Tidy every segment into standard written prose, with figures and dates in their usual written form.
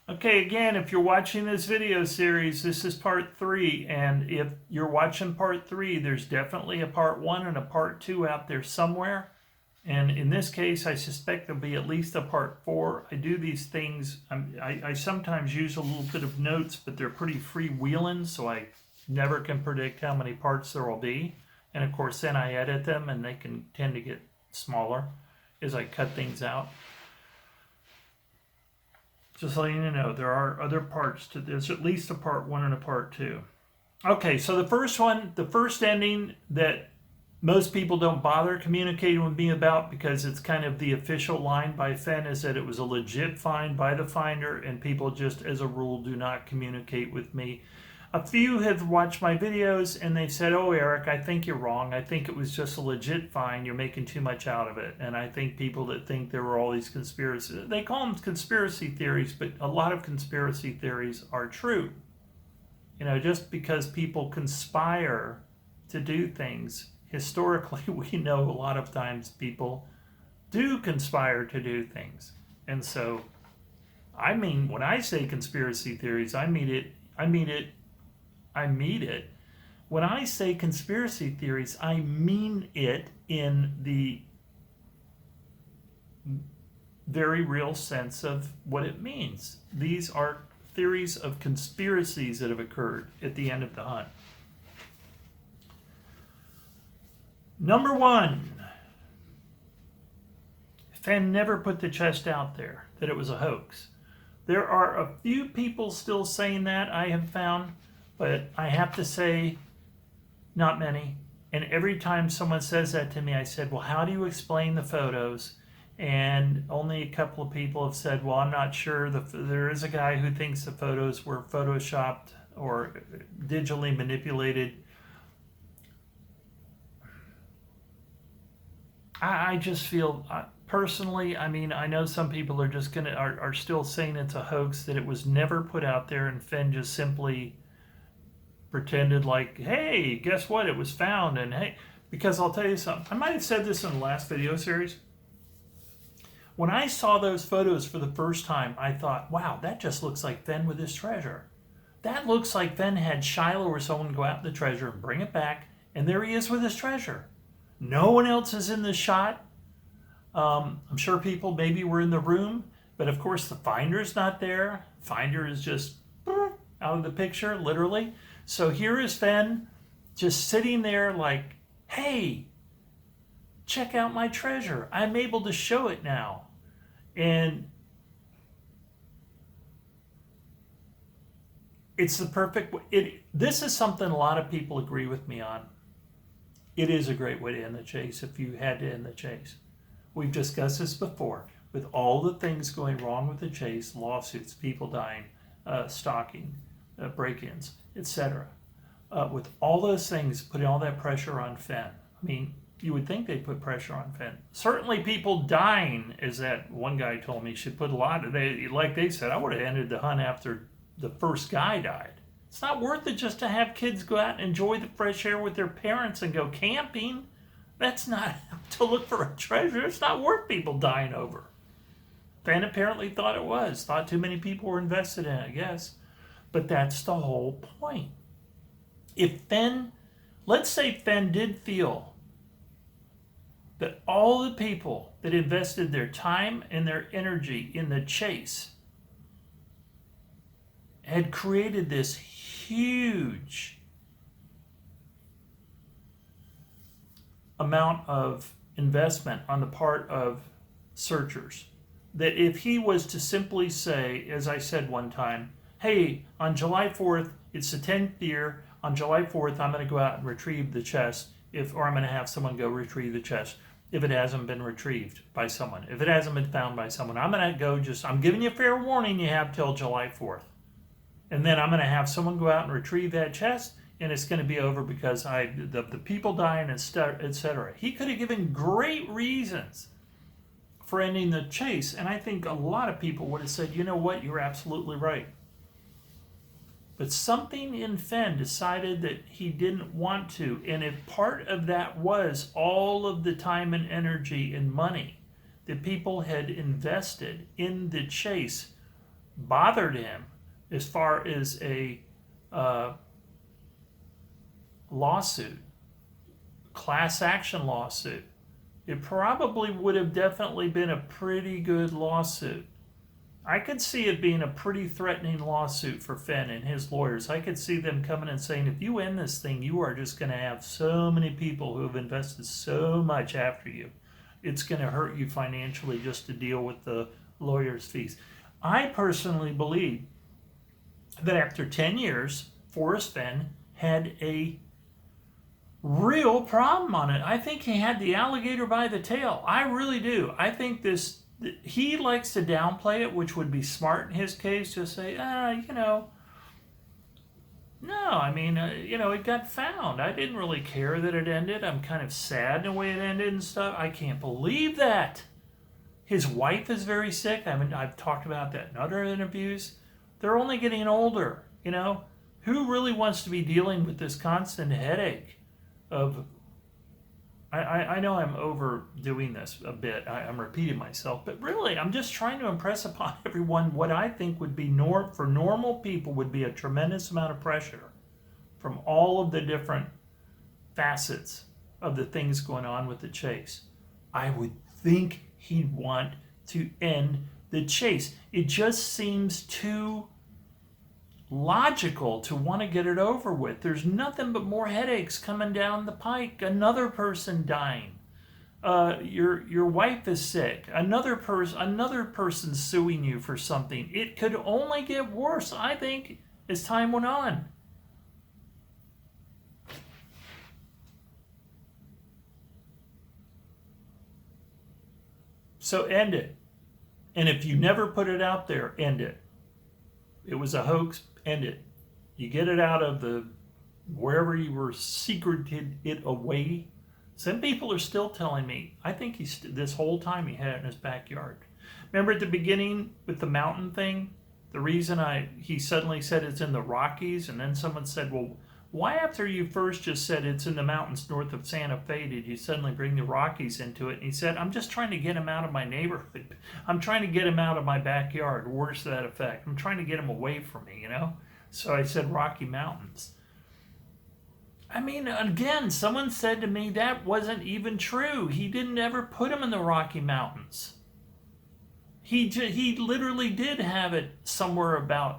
Okay, again, if you're watching this video series, this is part 3, and if you're watching part 3, there's definitely a part 1 and a part 2 out there somewhere. And in this case, I suspect there'll be at least a part 4. I do these things, I sometimes use a little bit of notes, but they're pretty freewheeling, so I never can predict how many parts there will be. And of course, then I edit them, and they can tend to get smaller as I cut things out. Just letting you know, there are other parts to this, at least a part 1 and a part 2. Okay, so the first one, the first ending that most people don't bother communicating with me about because it's kind of the official line by Fenn is that it was a legit find by the finder, and people just as a rule do not communicate with me. A few have watched my videos and they've said, oh, Eric, I think you're wrong. I think it was just a legit find. You're making too much out of it. And I think people that think there were all these conspiracies, they call them conspiracy theories, but a lot of conspiracy theories are true. You know, just because people conspire to do things, historically, we know a lot of times people do conspire to do things. And so, I mean, when I say conspiracy theories, I mean it. When I say conspiracy theories, I mean it in the very real sense of what it means. These are theories of conspiracies that have occurred at the end of the hunt. Number 1, Fenn never put the chest out there, that it was a hoax. There are a few people still saying that, I have found, but I have to say, not many. And every time someone says that to me, I said, well, how do you explain the photos? And only a couple of people have said, well, I'm not sure. There is a guy who thinks the photos were photoshopped or digitally manipulated. I just feel, personally, I mean, I know some people are just are still saying it's a hoax, that it was never put out there, and Fenn just simply pretended like, hey, guess what, it was found. And hey, because I'll tell you something, I might have said this in the last video series. When I saw those photos for the first time, I thought, wow, that just looks like Fenn with his treasure. That looks like Fenn had Shiloh or someone go out in the treasure and bring it back, and there he is with his treasure. No one else is in the shot. I'm sure people maybe were in the room, but of course the finder's not there. Finder is just out of the picture, literally. So here is Fenn just sitting there like, hey, check out my treasure. I'm able to show it now. And it's the perfect way. This is something a lot of people agree with me on. It is a great way to end the chase if you had to end the chase. We've discussed this before. With all the things going wrong with the chase, lawsuits, people dying, stalking, break-ins, etc. With all those things, putting all that pressure on Fenn. I mean, you would think they'd put pressure on Fenn. Certainly people dying, as that one guy told me, should put a lot of, like they said, I would have ended the hunt after the first guy died. It's not worth it just to have kids go out and enjoy the fresh air with their parents and go camping. That's not to look for a treasure. It's not worth people dying over. Fenn apparently thought it was. Thought too many people were invested in it, I guess. But that's the whole point. If Fenn, let's say Fenn did feel that all the people that invested their time and their energy in the chase had created this huge amount of investment on the part of searchers, that if he was to simply say, as I said one time, hey, on July 4th, it's the 10th year, on July 4th, I'm going to go out and retrieve the chest, or I'm going to have someone go retrieve the chest if it hasn't been retrieved by someone, if it hasn't been found by someone. I'm going to go I'm giving you a fair warning, you have till July 4th. And then I'm going to have someone go out and retrieve that chest, and it's going to be over because the people dying, etc. He could have given great reasons for ending the chase, and I think a lot of people would have said, you know what, you're absolutely right. But something in Fenn decided that he didn't want to, and if part of that was all of the time and energy and money that people had invested in the chase, bothered him as far as a lawsuit, class action lawsuit, it probably would have definitely been a pretty good lawsuit. I could see it being a pretty threatening lawsuit for Fenn and his lawyers. I could see them coming and saying, if you win this thing, you are just going to have so many people who have invested so much after you. It's going to hurt you financially just to deal with the lawyer's fees. I personally believe that after 10 years, Forrest Fenn had a real problem on it. I think he had the alligator by the tail. I really do. I think he likes to downplay it, which would be smart in his case. Just say, no, I mean, it got found. I didn't really care that it ended. I'm kind of sad in the way it ended and stuff. I can't believe that. His wife is very sick. I mean, I've talked about that in other interviews. They're only getting older, Who really wants to be dealing with this constant headache of... I know I'm overdoing this a bit. I'm repeating myself, but really, I'm just trying to impress upon everyone what I think would be for normal people would be a tremendous amount of pressure from all of the different facets of the things going on with the chase. I would think he'd want to end the chase. It just seems too logical to want to get it over with. There's nothing but more headaches coming down the pike. Another person dying. Your wife is sick. Another person suing you for something. It could only get worse, I think, as time went on. So end it. And if you never put it out there, end it. It was a hoax, end it. You get it out of wherever you were secreted it away. Some people are still telling me, I think this whole time he had it in his backyard. Remember at the beginning with the mountain thing? The reason he suddenly said it's in the Rockies, and then someone said, well, why after you first just said it's in the mountains north of Santa Fe did you suddenly bring the Rockies into it? And he said, I'm just trying to get him out of my neighborhood. I'm trying to get him out of my backyard, words to that effect. I'm trying to get him away from me, So I said Rocky Mountains. I mean, again, someone said to me that wasn't even true. He didn't ever put him in the Rocky Mountains. He literally did have it somewhere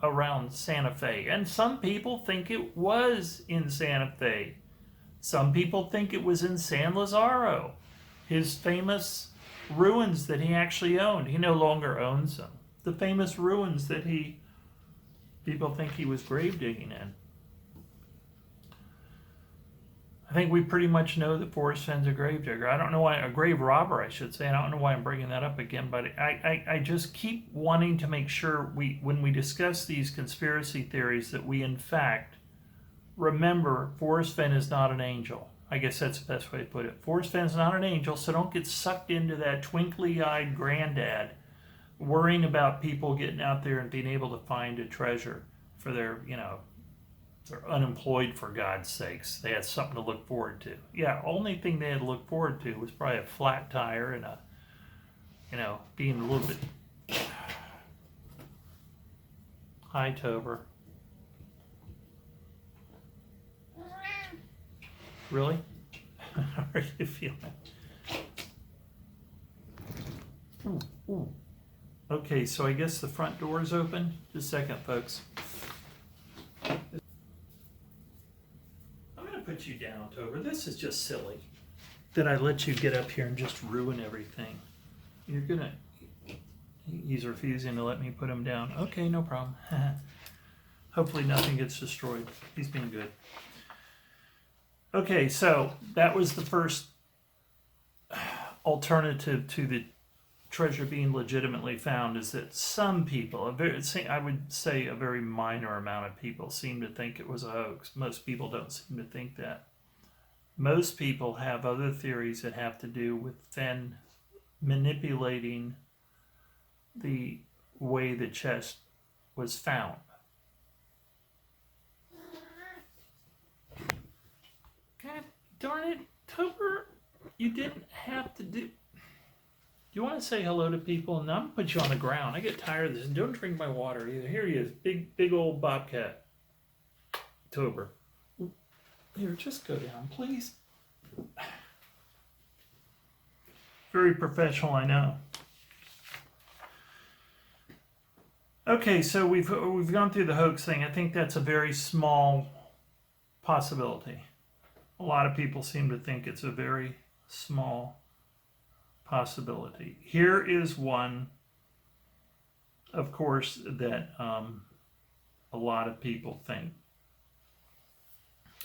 around Santa Fe. And some people think it was in Santa Fe. Some people think it was in San Lazaro, his famous ruins that he actually owned. He no longer owns them. The famous ruins that people think he was grave digging in. I think we pretty much know that Forrest Fenn's a grave digger. I don't know why, a grave robber, I should say. And I don't know why I'm bringing that up again, but I just keep wanting to make sure when we discuss these conspiracy theories that we in fact remember Forrest Fenn is not an angel. I guess that's the best way to put it. Forrest Fenn is not an angel, so don't get sucked into that twinkly-eyed granddad worrying about people getting out there and being able to find a treasure for their, they're unemployed, for God's sakes. They had something to look forward to. Yeah, only thing they had to look forward to was probably a flat tire and being a little bit high tober. Really? How are you feeling? Ooh. Okay, so I guess the front door is open. Just a second, folks. Put you down, Tober. This is just silly that I let you get up here and just ruin everything. He's refusing to let me put him down. Okay, no problem. Hopefully nothing gets destroyed. He's being good. Okay, so that was the first alternative to the treasure being legitimately found, is that some people, I would say a very minor amount of people, seem to think it was a hoax. Most people don't seem to think that. Most people have other theories that have to do with Fenn manipulating the way the chest was found. God darn it, Tober, you didn't have to do... you want to say hello to people? And I'm going to put you on the ground. I get tired of this. Don't drink my water either. Here he is. Big old bobcat. Tober. Here, just go down, please. Very professional, I know. Okay, so we've gone through the hoax thing. I think that's a very small possibility. A lot of people seem to think it's a very small possibility. Here is one, of course, that a lot of people think.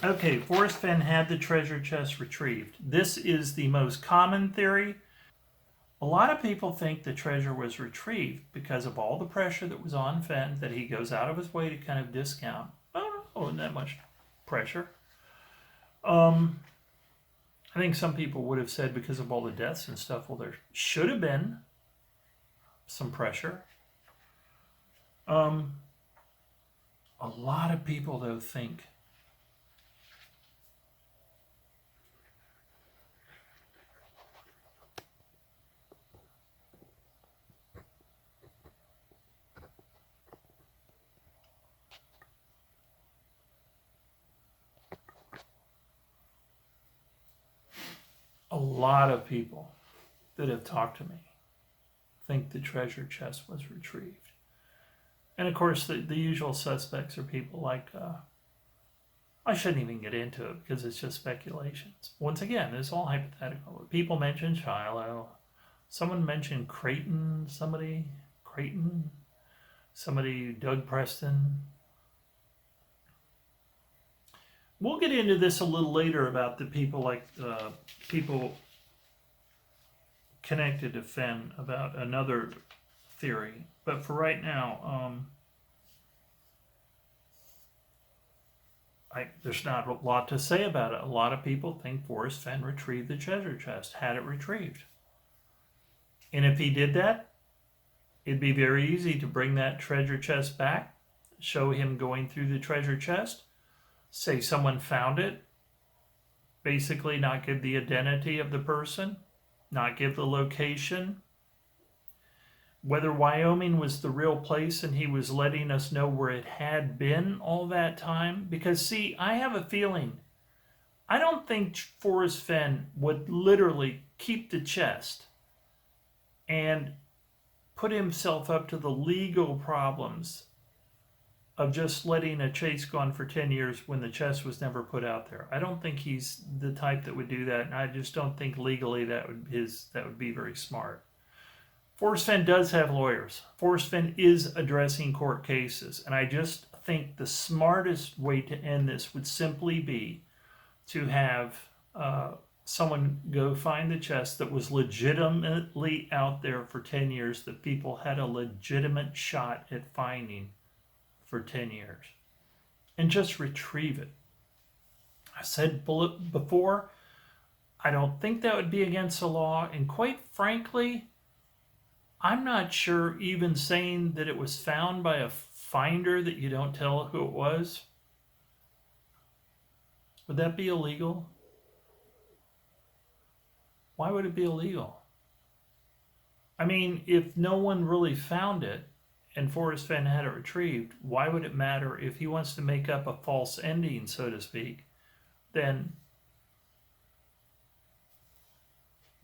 Okay, Forrest Fenn had the treasure chest retrieved. This is the most common theory. A lot of people think the treasure was retrieved because of all the pressure that was on Fenn, that he goes out of his way to kind of discount. Oh, no, wasn't that much pressure. I think some people would have said because of all the deaths and stuff, well, there should have been some pressure. A lot of people, though, think a lot of people that have talked to me think the treasure chest was retrieved. And of course, the usual suspects are people like, I shouldn't even get into it because it's just speculations. Once again, it's all hypothetical. People mention Shiloh. Someone mentioned Creighton, somebody Doug Preston. We'll get into this a little later about the people like people connected to Fenn about another theory. But for right now, there's not a lot to say about it. A lot of people think Forrest Fenn retrieved the treasure chest, had it retrieved. And if he did that, it'd be very easy to bring that treasure chest back, show him going through the treasure chest, say someone found it, basically not give the identity of the person, not give the location, whether Wyoming was the real place and he was letting us know where it had been all that time. Because see, I have a feeling, I don't think Forrest Fenn would literally keep the chest and put himself up to the legal problems of just letting a chase go on for 10 years when the chest was never put out there. I don't think he's the type that would do that, and I just don't think legally that would be very smart. Forrest Fenn does have lawyers. Forrest Fenn is addressing court cases, and I just think the smartest way to end this would simply be to have someone go find the chest that was legitimately out there for 10 years, that people had a legitimate shot at finding for 10 years, and just retrieve it. I said before, I don't think that would be against the law, and quite frankly, I'm not sure even saying that it was found by a finder that you don't tell who it was. Would that be illegal? Why would it be illegal? I mean, if no one really found it and Forrest Fenn had it retrieved, why would it matter if he wants to make up a false ending, so to speak? Then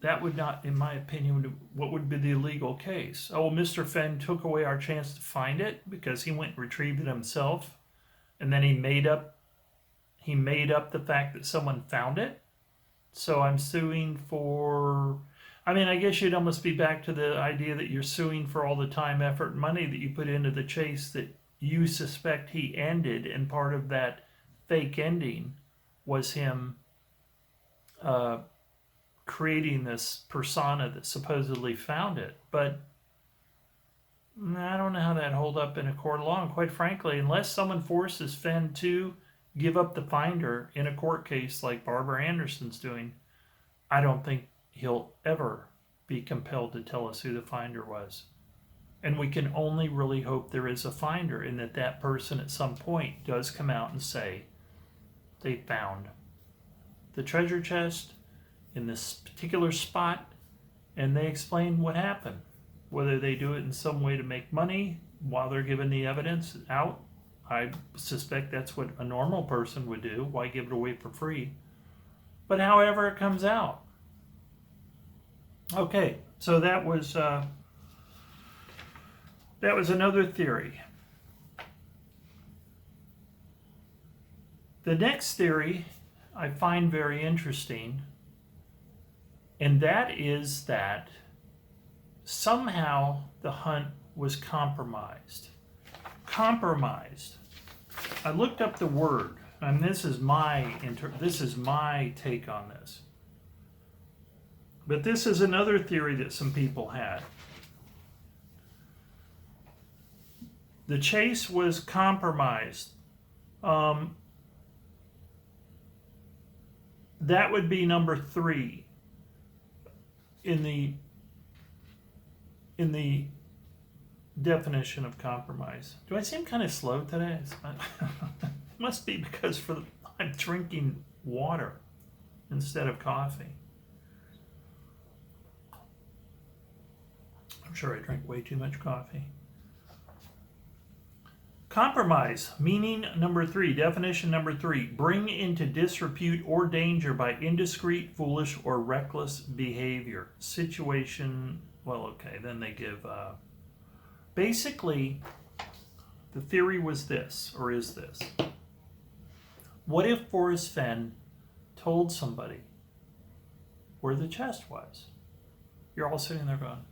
that would not, in my opinion, what would be the illegal case? Oh, Mr. Fenn took away our chance to find it because he went and retrieved it himself, and then he made up the fact that someone found it. So I'm suing for, I mean, I guess you'd almost be back to the idea that you're suing for all the time, effort, and money that you put into the chase that you suspect he ended, and part of that fake ending was him creating this persona that supposedly found it. But I don't know how that hold up in a court of law. And quite frankly, unless someone forces Fenn to give up the finder in a court case like Barbara Anderson's doing, I don't think he'll ever be compelled to tell us who the finder was. And we can only really hope there is a finder, and that person at some point does come out and say they found the treasure chest in this particular spot, and they explain what happened. Whether they do it in some way to make money while they're giving the evidence out, I suspect that's what a normal person would do. Why give it away for free? But however it comes out. Okay, so that was another theory. The next theory I find very interesting, and that is that somehow the hunt was compromised. Compromised. I looked up the word, and this is my take on this. But this is another theory that some people had. The chase was compromised. That would be number 3 in the definition of compromise. Do I seem kind of slow today? It must be because I'm drinking water instead of coffee. I'm sure I drink way too much coffee. Compromise, meaning number 3, definition number 3, bring into disrepute or danger by indiscreet, foolish, or reckless behavior. Situation, well, okay, then they give, basically, the theory was this, or is this. What if Forrest Fenn told somebody where the chest was? You're all sitting there going,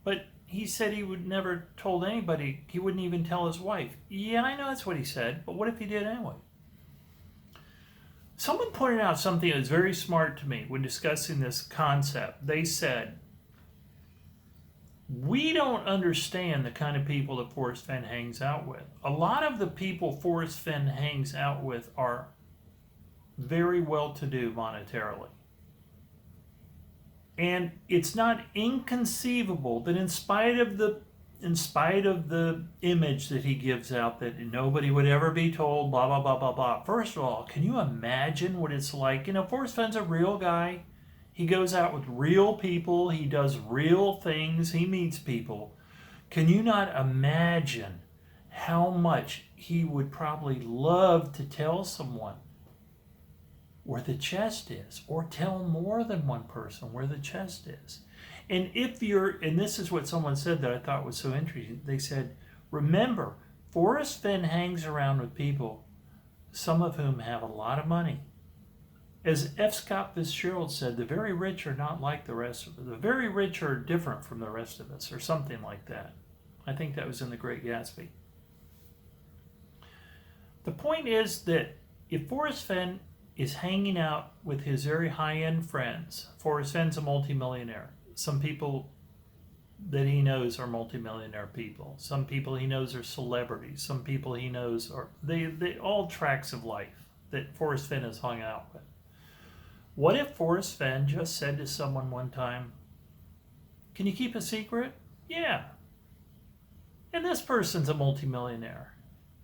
but he said he would never told anybody. He wouldn't even tell his wife. Yeah, I know that's what he said, but what if he did anyway? Someone pointed out something that was very smart to me when discussing this concept. They said, we don't understand the kind of people that Forrest Fenn hangs out with. A lot of the people Forrest Fenn hangs out with are very well-to-do monetarily. And it's not inconceivable that in spite of the image that he gives out that nobody would ever be told, blah, blah, blah, blah, blah. First of all, can you imagine what it's like? You know, Forrest Fenn's a real guy. He goes out with real people. He does real things. He meets people. Can you not imagine how much he would probably love to tell someone where the chest is, or tell more than one person where the chest is? And and this is what someone said that I thought was so interesting. They said, remember, Forrest Fenn hangs around with people, some of whom have a lot of money. As F. Scott Fitzgerald said, the very rich are not like the rest of us. The very rich are different from the rest of us, or something like that. I think that was in The Great Gatsby. The point is that if Forrest Fenn is hanging out with his very high-end friends. Forrest Fenn's a multimillionaire. Some people that he knows are multimillionaire people. Some people he knows are celebrities. Some people he knows are they all tracks of life that Forrest Fenn has hung out with. What if Forrest Fenn just said to someone one time, can you keep a secret? Yeah. And this person's a multimillionaire.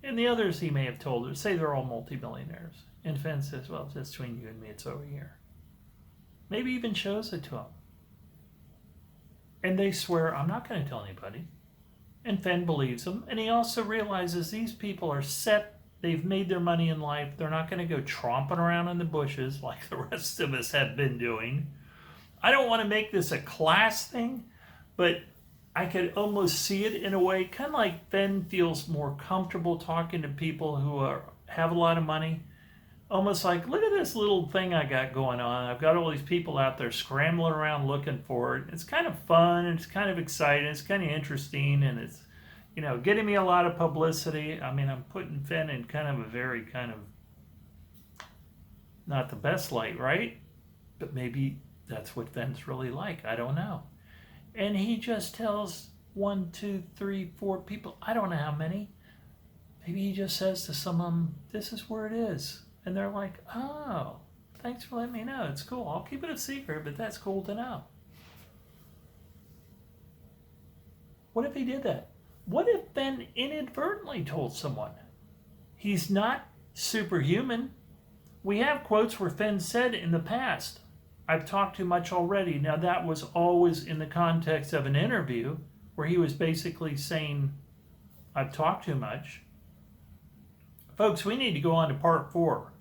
And the others he may have told her, say they're all multimillionaires. And Fenn says, well, it's just between you and me, it's over here. Maybe even shows it to them. And they swear, I'm not going to tell anybody. And Fenn believes them. And he also realizes these people are set. They've made their money in life. They're not going to go tromping around in the bushes like the rest of us have been doing. I don't want to make this a class thing, but I could almost see it in a way, kind of like Fenn feels more comfortable talking to people who have a lot of money. Almost like, look at this little thing I got going on. I've got all these people out there scrambling around looking for it. It's kind of fun, and it's kind of exciting, it's kind of interesting, and it's, you know, getting me a lot of publicity. I mean, I'm putting Fenn in kind of a very kind of not the best light, right? But maybe that's what Fenn's really like. I don't know. And he just tells 1, 2, 3, 4 people, I don't know how many. Maybe he just says to some of them, this is where it is. And they're like, oh, thanks for letting me know. It's cool. I'll keep it a secret, but that's cool to know. What if he did that? What if Fenn inadvertently told someone? He's not superhuman. We have quotes where Fenn said in the past, I've talked too much already. Now, that was always in the context of an interview where he was basically saying, I've talked too much. Folks, we need to go on to part 4.